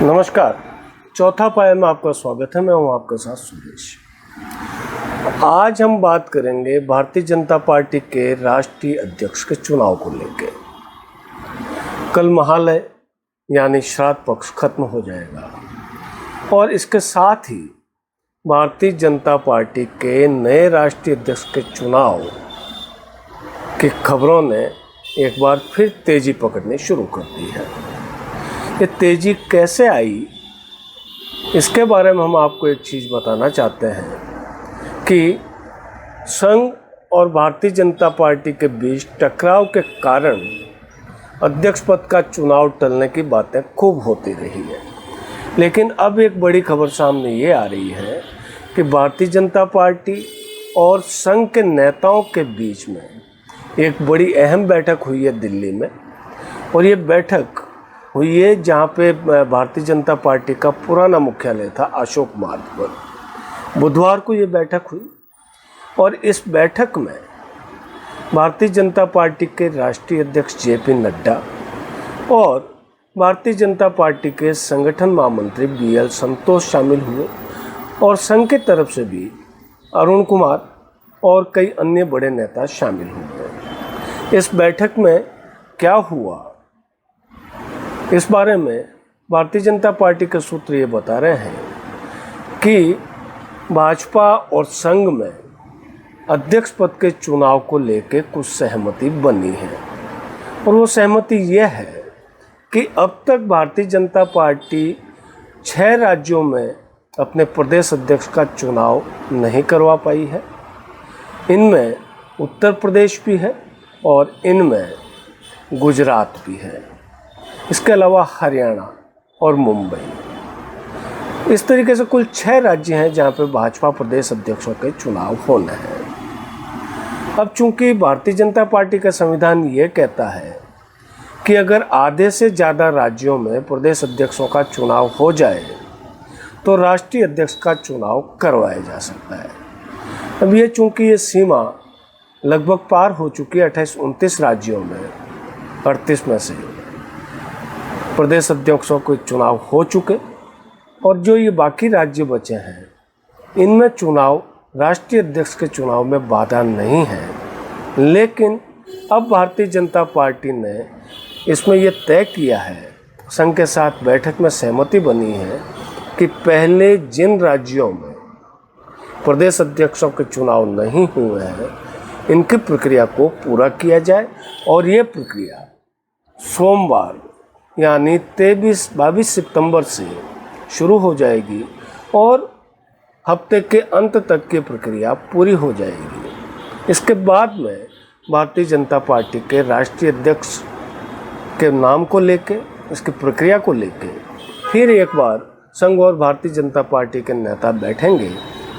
नमस्कार। चौथा पाया में आपका स्वागत है। मैं हूं आपके साथ सुरेश। आज हम बात करेंगे भारतीय जनता पार्टी के राष्ट्रीय अध्यक्ष के चुनाव को लेकर। कल महालय यानी श्राद्ध पक्ष खत्म हो जाएगा और इसके साथ ही भारतीय जनता पार्टी के नए राष्ट्रीय अध्यक्ष के चुनाव की खबरों ने एक बार फिर तेजी पकड़नी शुरू कर दी है। ये तेजी कैसे आई, इसके बारे में हम आपको एक चीज़ बताना चाहते हैं कि संघ और भारतीय जनता पार्टी के बीच टकराव के कारण अध्यक्ष पद का चुनाव टलने की बातें खूब होती रही है। लेकिन अब एक बड़ी खबर सामने ये आ रही है कि भारतीय जनता पार्टी और संघ के नेताओं के बीच में एक बड़ी अहम बैठक हुई है दिल्ली में। और ये बैठक हुई है जहाँ पे भारतीय जनता पार्टी का पुराना मुख्यालय था, अशोक मार्ग पर। बुधवार को ये बैठक हुई और इस बैठक में भारतीय जनता पार्टी के राष्ट्रीय अध्यक्ष जेपी नड्डा और भारतीय जनता पार्टी के संगठन महामंत्री बीएल संतोष शामिल हुए और संघ की तरफ से भी अरुण कुमार और कई अन्य बड़े नेता शामिल हुए। इस बैठक में क्या हुआ, इस बारे में भारतीय जनता पार्टी के सूत्र ये बता रहे हैं कि भाजपा और संघ में अध्यक्ष पद के चुनाव को लेकर कुछ सहमति बनी है। और वो सहमति ये है कि अब तक भारतीय जनता पार्टी 6 राज्यों में अपने प्रदेश अध्यक्ष का चुनाव नहीं करवा पाई है। इनमें उत्तर प्रदेश भी है और इनमें गुजरात भी है, इसके अलावा हरियाणा और मुंबई। इस तरीके से कुल 6 राज्य हैं जहां पे भाजपा प्रदेश अध्यक्षों के चुनाव होने हैं। अब चूंकि भारतीय जनता पार्टी का संविधान ये कहता है कि अगर आधे से ज़्यादा राज्यों में प्रदेश अध्यक्षों का चुनाव हो जाए तो राष्ट्रीय अध्यक्ष का चुनाव करवाया जा सकता है। अब ये चूंकि ये सीमा लगभग पार हो चुकी है, 28-29 राज्यों में 38 में से प्रदेश अध्यक्षों के चुनाव हो चुके और जो ये बाकी राज्य बचे हैं इनमें चुनाव राष्ट्रीय अध्यक्ष के चुनाव में बाधा नहीं है। लेकिन अब भारतीय जनता पार्टी ने इसमें ये तय किया है, संघ के साथ बैठक में सहमति बनी है कि पहले जिन राज्यों में प्रदेश अध्यक्षों के चुनाव नहीं हुए हैं इनकी प्रक्रिया को पूरा किया जाए और ये प्रक्रिया सोमवार यानी 22 सितंबर से शुरू हो जाएगी और हफ्ते के अंत तक की प्रक्रिया पूरी हो जाएगी। इसके बाद में भारतीय जनता पार्टी के राष्ट्रीय अध्यक्ष के नाम को लेके, इसकी प्रक्रिया को लेके फिर एक बार संघ और भारतीय जनता पार्टी के नेता बैठेंगे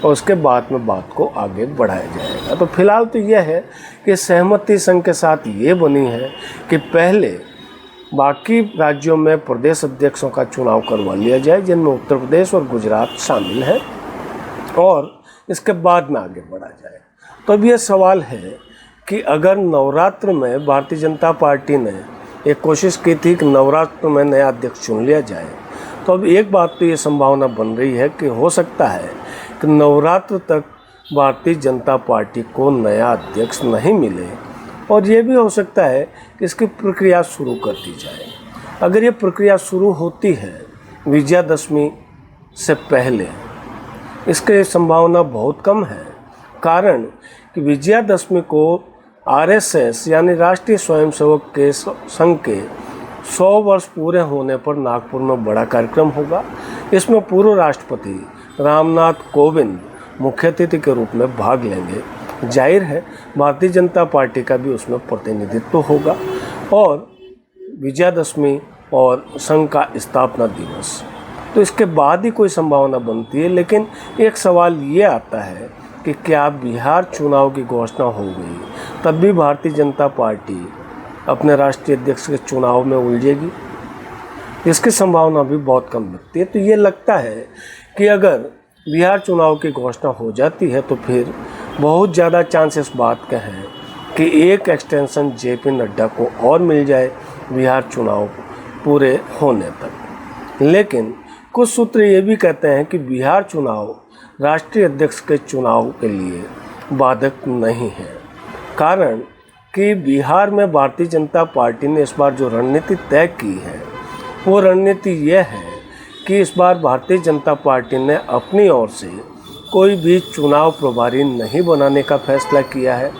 और उसके बाद में बात को आगे बढ़ाया जाएगा। तो फिलहाल तो यह है कि सहमति संघ के साथ ये बनी है कि पहले बाकी राज्यों में प्रदेश अध्यक्षों का चुनाव करवा लिया जाए जिनमें उत्तर प्रदेश और गुजरात शामिल है और इसके बाद में आगे बढ़ा जाए। तो अब ये सवाल है कि अगर नवरात्र में भारतीय जनता पार्टी ने एक कोशिश की थी कि नवरात्र में नया अध्यक्ष चुन लिया जाए, तो अब एक बात तो ये संभावना बन रही है कि हो सकता है कि नवरात्र तक भारतीय जनता पार्टी को नया अध्यक्ष नहीं मिले और ये भी हो सकता है कि इसकी प्रक्रिया शुरू कर दी जाए। अगर ये प्रक्रिया शुरू होती है विजयादशमी से पहले, इसकी संभावना बहुत कम है। कारण कि विजयादशमी को आरएसएस यानी राष्ट्रीय स्वयंसेवक के संघ के 100 वर्ष पूरे होने पर नागपुर में बड़ा कार्यक्रम होगा। इसमें पूर्व राष्ट्रपति रामनाथ कोविंद मुख्य अतिथि के रूप में भाग लेंगे। जाहिर है भारतीय जनता पार्टी का भी उसमें प्रतिनिधित्व होगा और विजयादशमी और संघ का स्थापना दिवस, तो इसके बाद ही कोई संभावना बनती है। लेकिन एक सवाल ये आता है कि क्या बिहार चुनाव की घोषणा हो गई तब भी भारतीय जनता पार्टी अपने राष्ट्रीय अध्यक्ष के चुनाव में उलझेगी? इसकी संभावना भी बहुत कम लगती है। तो ये लगता है कि अगर बिहार चुनाव की घोषणा हो जाती है तो फिर बहुत ज़्यादा चांस इस बात के हैं कि एक एक्सटेंशन जेपी नड्डा को और मिल जाए बिहार चुनाव पूरे होने तक। लेकिन कुछ सूत्र ये भी कहते हैं कि बिहार चुनाव राष्ट्रीय अध्यक्ष के चुनाव के लिए बाधक नहीं है। कारण कि बिहार में भारतीय जनता पार्टी ने इस बार जो रणनीति तय की है वो रणनीति यह है कि इस बार भारतीय जनता पार्टी ने अपनी ओर से कोई भी चुनाव प्रभारी नहीं बनाने का फैसला किया है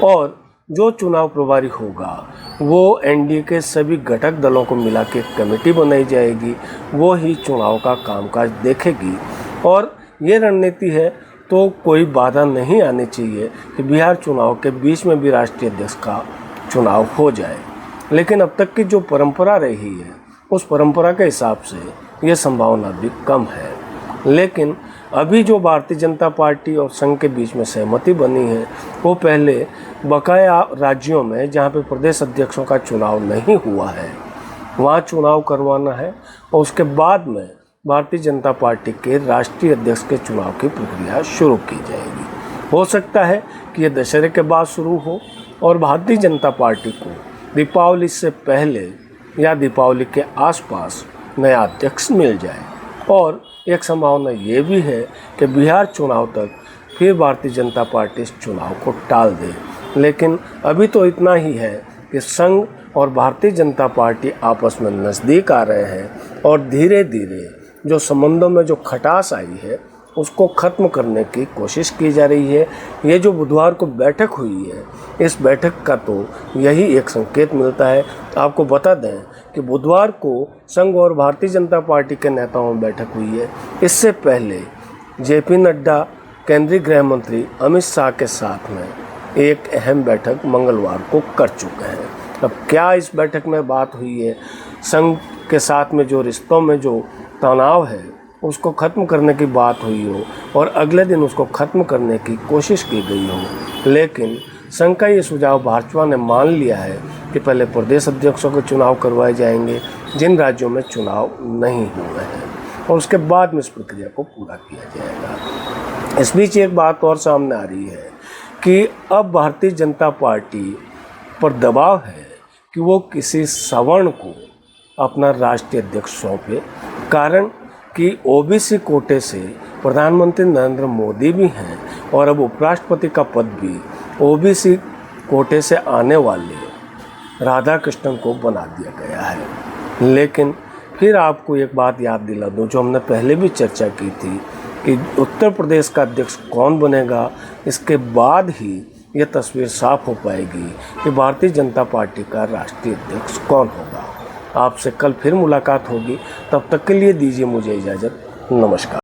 और जो चुनाव प्रभारी होगा वो एनडीए के सभी घटक दलों को मिला के कमेटी बनाई जाएगी, वो ही चुनाव का कामकाज देखेगी। और ये रणनीति है तो कोई बाधा नहीं आनी चाहिए कि बिहार चुनाव के बीच में भी राष्ट्रीय अध्यक्ष का चुनाव हो जाए। लेकिन अब तक की जो परंपरा रही है उस परंपरा के हिसाब से ये संभावना भी कम है। लेकिन अभी जो भारतीय जनता पार्टी और संघ के बीच में सहमति बनी है वो पहले बकाया राज्यों में जहाँ पे प्रदेश अध्यक्षों का चुनाव नहीं हुआ है वहाँ चुनाव करवाना है और उसके बाद में भारतीय जनता पार्टी के राष्ट्रीय अध्यक्ष के चुनाव की प्रक्रिया शुरू की जाएगी। हो सकता है कि ये दशहरे के बाद शुरू हो और भारतीय जनता पार्टी को दीपावली से पहले या दीपावली के आसपास नया अध्यक्ष मिल जाए। और एक संभावना ये भी है कि बिहार चुनाव तक फिर भारतीय जनता पार्टी इस चुनाव को टाल दे। लेकिन अभी तो इतना ही है कि संघ और भारतीय जनता पार्टी आपस में नज़दीक आ रहे हैं और धीरे धीरे जो संबंधों में जो खटास आई है उसको ख़त्म करने की कोशिश की जा रही है। ये जो बुधवार को बैठक हुई है इस बैठक का तो यही एक संकेत मिलता है। आपको बता दें कि बुधवार को संघ और भारतीय जनता पार्टी के नेताओं में बैठक हुई है। इससे पहले जेपी नड्डा केंद्रीय गृह मंत्री अमित शाह के साथ में एक अहम बैठक मंगलवार को कर चुके हैं। अब क्या इस बैठक में बात हुई है, संघ के साथ में जो रिश्तों में जो तनाव है उसको ख़त्म करने की बात हुई हो और अगले दिन उसको ख़त्म करने की कोशिश की गई हो, लेकिन संघ का ये सुझाव भाजपा ने मान लिया है कि पहले प्रदेश अध्यक्षों के चुनाव करवाए जाएंगे जिन राज्यों में चुनाव नहीं हुए हैं और उसके बाद में इस प्रक्रिया को पूरा किया जाएगा। इस बीच एक बात और सामने आ रही है कि अब भारतीय जनता पार्टी पर दबाव है कि वो किसी सवर्ण को अपना राष्ट्रीय अध्यक्ष सौंपे। कारण कि ओबीसी कोटे से प्रधानमंत्री नरेंद्र मोदी भी हैं और अब उपराष्ट्रपति का पद भी ओबीसी कोटे से आने वाले राधाकृष्णन को बना दिया गया है। लेकिन फिर आपको एक बात याद दिला दूं जो हमने पहले भी चर्चा की थी कि उत्तर प्रदेश का अध्यक्ष कौन बनेगा, इसके बाद ही ये तस्वीर साफ हो पाएगी कि भारतीय जनता पार्टी का राष्ट्रीय अध्यक्ष कौन होगा। आपसे कल फिर मुलाकात होगी, तब तक के लिए दीजिए मुझे इजाज़त। नमस्कार।